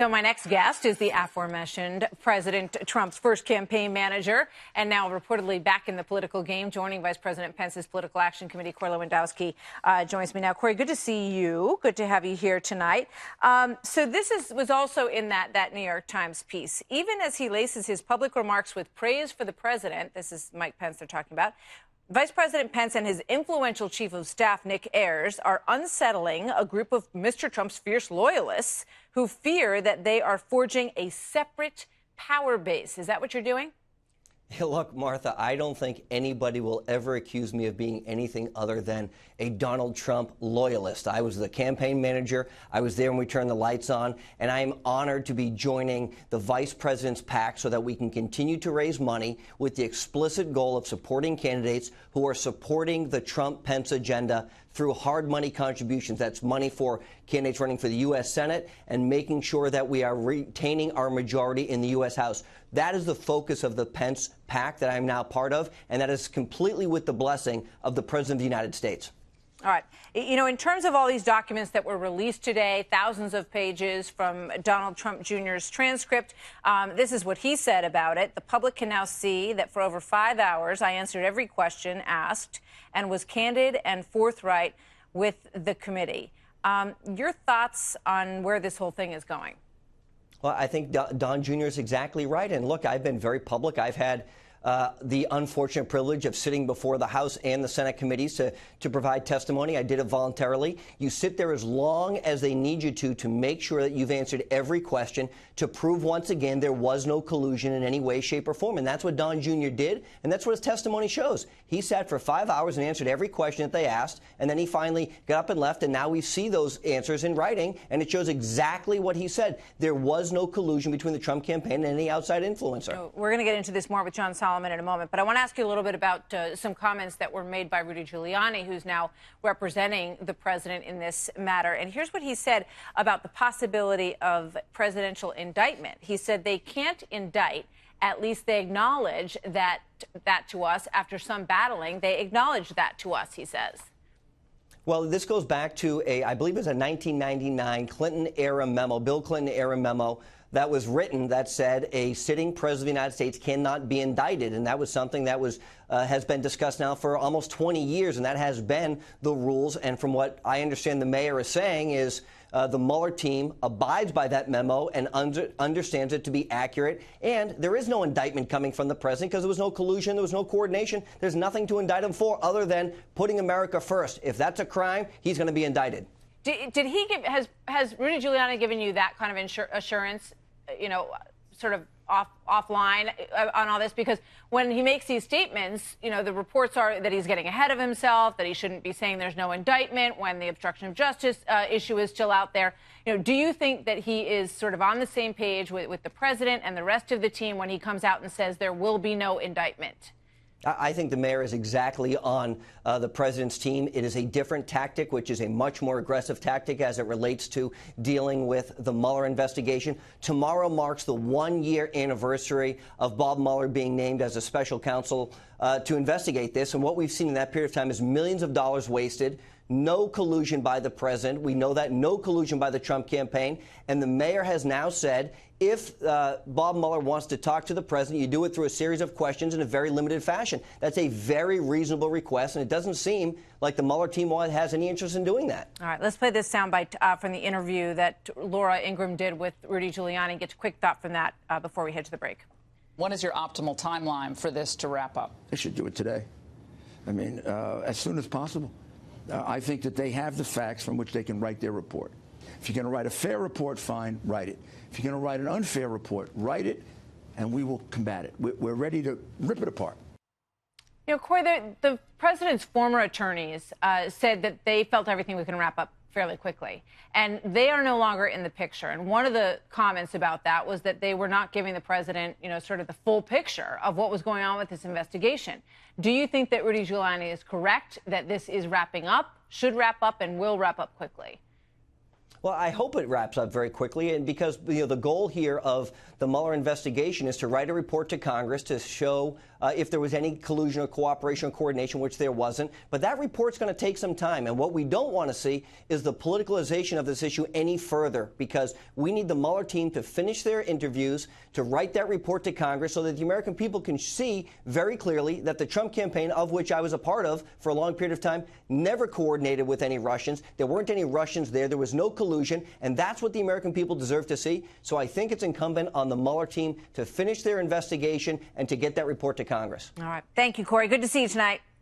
So my next guest is the aforementioned President Trump's first campaign manager and now reportedly back in the political game, joining Vice President Pence's Political Action Committee. Corey Lewandowski joins me now. Corey, good to see you. Good to have you here tonight. So this was also in that New York Times piece. Even as he laces his public remarks with praise for the president, this is Mike Pence they're talking about, Vice President Pence and his influential chief of staff, Nick Ayers, are unsettling a group of Mr. Trump's fierce loyalists who fear that they are forging a separate power base. Is that what you're doing? Hey, look, Martha, I don't think anybody will ever accuse me of being anything other than a Donald Trump loyalist. I was the campaign manager. I was there when we turned the lights on, and I am honored to be joining the vice president's PAC so that we can continue to raise money with the explicit goal of supporting candidates who are supporting the Trump-Pence agenda through hard money contributions. That's money for candidates running for the U.S. Senate and making sure that we are retaining our majority in the U.S. House. That is the focus of the Pence PAC that I'm now part of, and that is completely with the blessing of the President of the United States. All right. You know, in terms of all these documents that were released today, thousands of pages from Donald Trump Jr.'s transcript, this is what he said about it. The public can now see that for over 5 hours, I answered every question asked and was candid and forthright with the committee. Your thoughts on where this whole thing is going? Well, I think Don Jr. is exactly right. And look, I've been very public. I've had the unfortunate privilege of sitting before the House and the Senate committees to provide testimony. I did it voluntarily. You sit there as long as they need you to make sure that you've answered every question to prove once again there was no collusion in any way, shape, or form. And that's what Don Jr. did, and that's what his testimony shows. He sat for 5 hours and answered every question that they asked, and then he finally got up and left, and now we see those answers in writing, and it shows exactly what he said. There was no collusion between the Trump campaign and any outside influencer. We're going to get into this more with John Solomon in a moment, but I want to ask you a little bit about some comments that were made by Rudy Giuliani, who's now representing the president in this matter. And here's what he said about the possibility of presidential indictment. He said they can't indict. At least they acknowledge that to us after some battling. They acknowledge that to us, he says. Well, this goes back to I believe it was a 1999 Clinton-era memo, Bill Clinton-era memo, that was written that said a sitting president of the United States cannot be indicted. And that was something that has been discussed now for almost 20 years, and that has been the rules. And from what I understand the mayor is saying is the Mueller team abides by that memo and understands it to be accurate. And there is no indictment coming from the president because there was no collusion, there was no coordination. There's nothing to indict him for other than putting America first. If that's a crime, he's going to be indicted. Did he give, has Rudy Giuliani given you that kind of assurance, you know, sort of offline on all this? Because when he makes these statements, you know, the reports are that he's getting ahead of himself, that he shouldn't be saying there's no indictment when the obstruction of justice issue is still out there. You know, do you think that he is sort of on the same page with the president and the rest of the team when he comes out and says there will be no indictment? I think the mayor is exactly on the president's team. It is a different tactic, which is a much more aggressive tactic as it relates to dealing with the Mueller investigation. Tomorrow marks the 1-year anniversary of Bob Mueller being named as a special counsel to investigate this. And what we've seen in that period of time is millions of dollars wasted. No collusion by the president. We know that. No collusion by the Trump campaign. And the mayor has now said if Bob Mueller wants to talk to the president, you do it through a series of questions in a very limited fashion. That's a very reasonable request, and it doesn't seem like the Mueller team has any interest in doing that. All right, let's play this soundbite from the interview that Laura Ingraham did with Rudy Giuliani. Get a quick thought from that before we head to the break. What is your optimal timeline for this to wrap up? They should do it today. I mean, as soon as possible. I think that they have the facts from which they can write their report. If you're going to write a fair report, fine, write it. If you're going to write an unfair report, write it, and we will combat it. We're ready to rip it apart. You know, Corey, the president's former attorneys said that they felt everything was going to wrap up fairly quickly, and they are no longer in the picture. And one of the comments about that was that they were not giving the president, you know, sort of the full picture of what was going on with this investigation. Do you think that Rudy Giuliani is correct that this is wrapping up, should wrap up, and will wrap up quickly? Well, I hope it wraps up very quickly, and because the goal here of the Mueller investigation is to write a report to Congress to show if there was any collusion or cooperation or coordination, which there wasn't. But that report's going to take some time, and what we don't want to see is the politicalization of this issue any further, because we need the Mueller team to finish their interviews, to write that report to Congress so that the American people can see very clearly that the Trump campaign, of which I was a part of for a long period of time, never coordinated with any Russians. There weren't any Russians there. There was no collusion, and that's what the American people deserve to see. So I think it's incumbent on the Mueller team to finish their investigation and to get that report to Congress. All right. Thank you, Corey. Good to see you tonight.